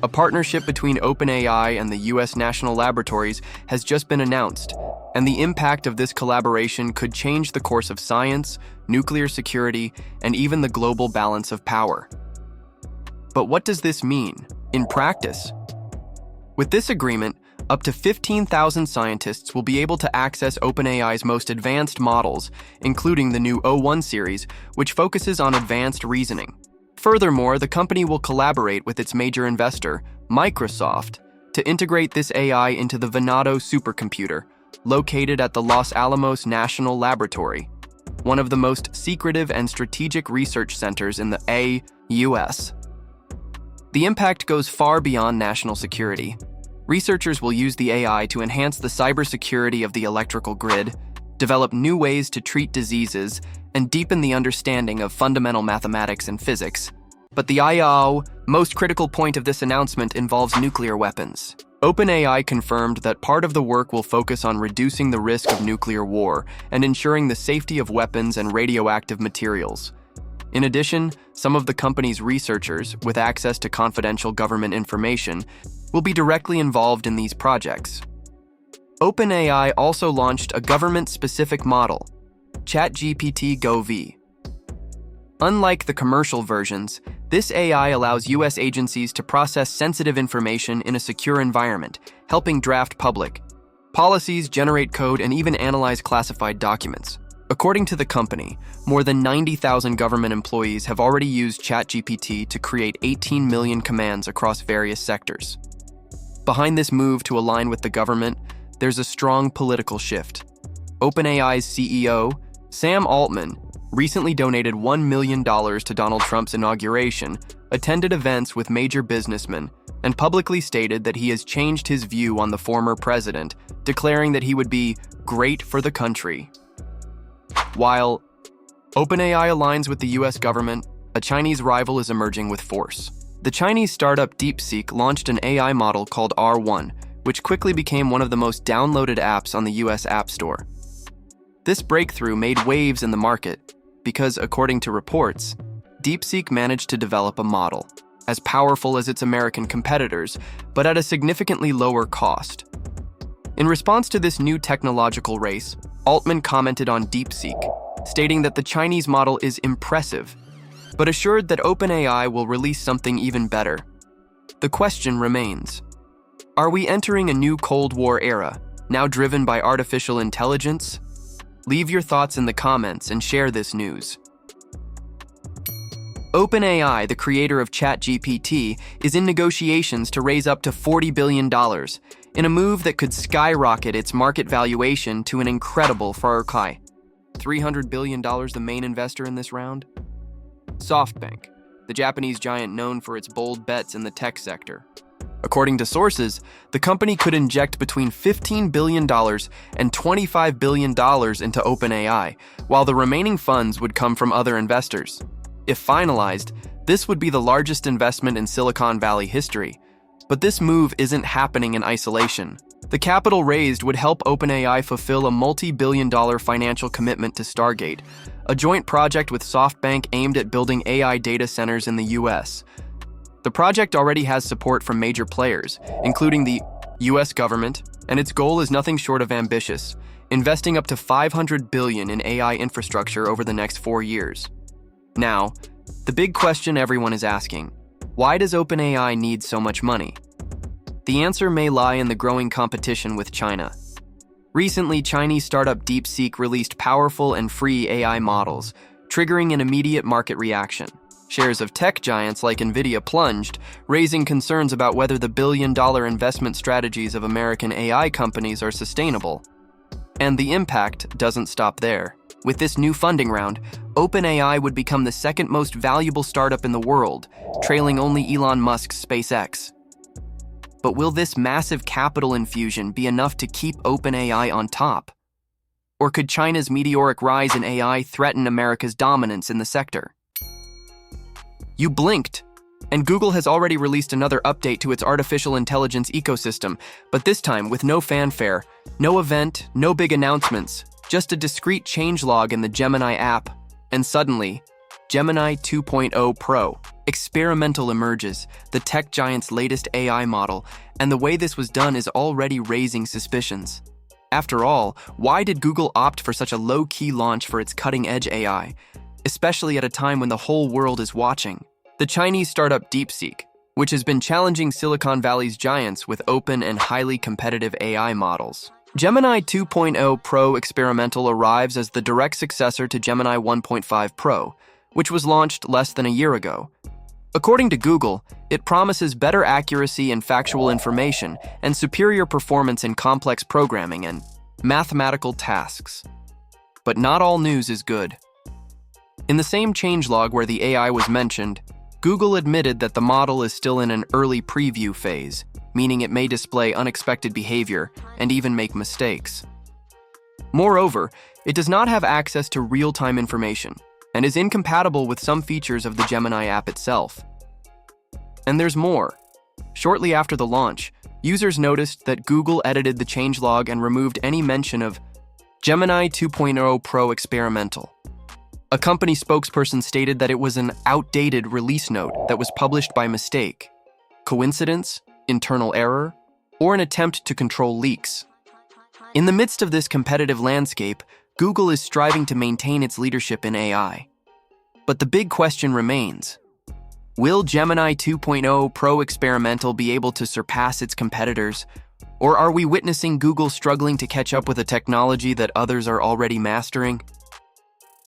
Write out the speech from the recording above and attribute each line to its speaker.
Speaker 1: A partnership between OpenAI and the US national laboratories has just been announced, and the impact of this collaboration could change the course of science, nuclear security, and even the global balance of power. But what does this mean in practice? With this agreement, up to 15,000 scientists will be able to access OpenAI's most advanced models, including the new O1 series, which focuses on advanced reasoning. Furthermore, the company will collaborate with its major investor, Microsoft, to integrate this AI into the Venado supercomputer, located at the Los Alamos National Laboratory, one of the most secretive and strategic research centers in the U.S. The impact goes far beyond national security. Researchers will use the AI to enhance the cybersecurity of the electrical grid, develop new ways to treat diseases, and deepen the understanding of fundamental mathematics and physics. But the most critical point of this announcement involves nuclear weapons. OpenAI confirmed that part of the work will focus on reducing the risk of nuclear war and ensuring the safety of weapons and radioactive materials. In addition, some of the company's researchers, with access to confidential government information, will be directly involved in these projects. OpenAI also launched a government-specific model, ChatGPT Go-V. Unlike the commercial versions, this AI allows U.S. agencies to process sensitive information in a secure environment, helping draft public policies, generate code, and even analyze classified documents. According to the company, more than 90,000 government employees have already used ChatGPT to create 18 million commands across various sectors. Behind this move to align with the government, there's a strong political shift. OpenAI's CEO, Sam Altman, recently donated $1 million to Donald Trump's inauguration, attended events with major businessmen, and publicly stated that he has changed his view on the former president, declaring that he would be great for the country. While OpenAI aligns with the US government, a Chinese rival is emerging with force. The Chinese startup DeepSeek launched an AI model called R1, which quickly became one of the most downloaded apps on the US App Store. This breakthrough made waves in the market because, according to reports, DeepSeek managed to develop a model as powerful as its American competitors, but at a significantly lower cost. In response to this new technological race, Altman commented on DeepSeek, stating that the Chinese model is impressive, but assured that OpenAI will release something even better. The question remains: are we entering a new Cold War era, now driven by artificial intelligence? Leave your thoughts in the comments and share this news. OpenAI, the creator of ChatGPT, is in negotiations to raise up to $40 billion, in a move that could skyrocket its market valuation to an incredible high. $300 billion the main investor in this round? SoftBank, the Japanese giant known for its bold bets in the tech sector. According to sources, the company could inject between $15 billion and $25 billion into OpenAI, while the remaining funds would come from other investors. If finalized, this would be the largest investment in Silicon Valley history. But this move isn't happening in isolation. The capital raised would help OpenAI fulfill a multi-billion-dollar financial commitment to Stargate, a joint project with SoftBank aimed at building AI data centers in the US. The project already has support from major players, including the US government, and its goal is nothing short of ambitious, investing up to $500 billion in AI infrastructure over the next 4 years. Now, the big question everyone is asking: why does OpenAI need so much money? The answer may lie in the growing competition with China. Recently, Chinese startup DeepSeek released powerful and free AI models, triggering an immediate market reaction. Shares of tech giants like Nvidia plunged, raising concerns about whether the billion-dollar investment strategies of American AI companies are sustainable. And the impact doesn't stop there. With this new funding round, OpenAI would become the second most valuable startup in the world, trailing only Elon Musk's SpaceX. But will this massive capital infusion be enough to keep OpenAI on top? Or could China's meteoric rise in AI threaten America's dominance in the sector? You blinked, and Google has already released another update to its artificial intelligence ecosystem, but this time with no fanfare, no event, no big announcements, just a discrete changelog in the Gemini app, and suddenly, Gemini 2.0 Pro, Experimental emerges, the tech giant's latest AI model, and the way this was done is already raising suspicions. After all, why did Google opt for such a low-key launch for its cutting-edge AI, especially at a time when the whole world is watching? The Chinese startup DeepSeek, which has been challenging Silicon Valley's giants with open and highly competitive AI models. Gemini 2.0 Pro Experimental arrives as the direct successor to Gemini 1.5 Pro, which was launched less than a year ago. According to Google, it promises better accuracy in factual information and superior performance in complex programming and mathematical tasks. But not all news is good. In the same changelog where the AI was mentioned, Google admitted that the model is still in an early preview phase, meaning it may display unexpected behavior and even make mistakes. Moreover, it does not have access to real-time information and is incompatible with some features of the Gemini app itself. And there's more. Shortly after the launch, users noticed that Google edited the changelog and removed any mention of Gemini 2.0 Pro Experimental. A company spokesperson stated that it was an outdated release note that was published by mistake. Coincidence, internal error, or an attempt to control leaks? In the midst of this competitive landscape, Google is striving to maintain its leadership in AI. But the big question remains: will Gemini 2.0 Pro Experimental be able to surpass its competitors, or are we witnessing Google struggling to catch up with a technology that others are already mastering?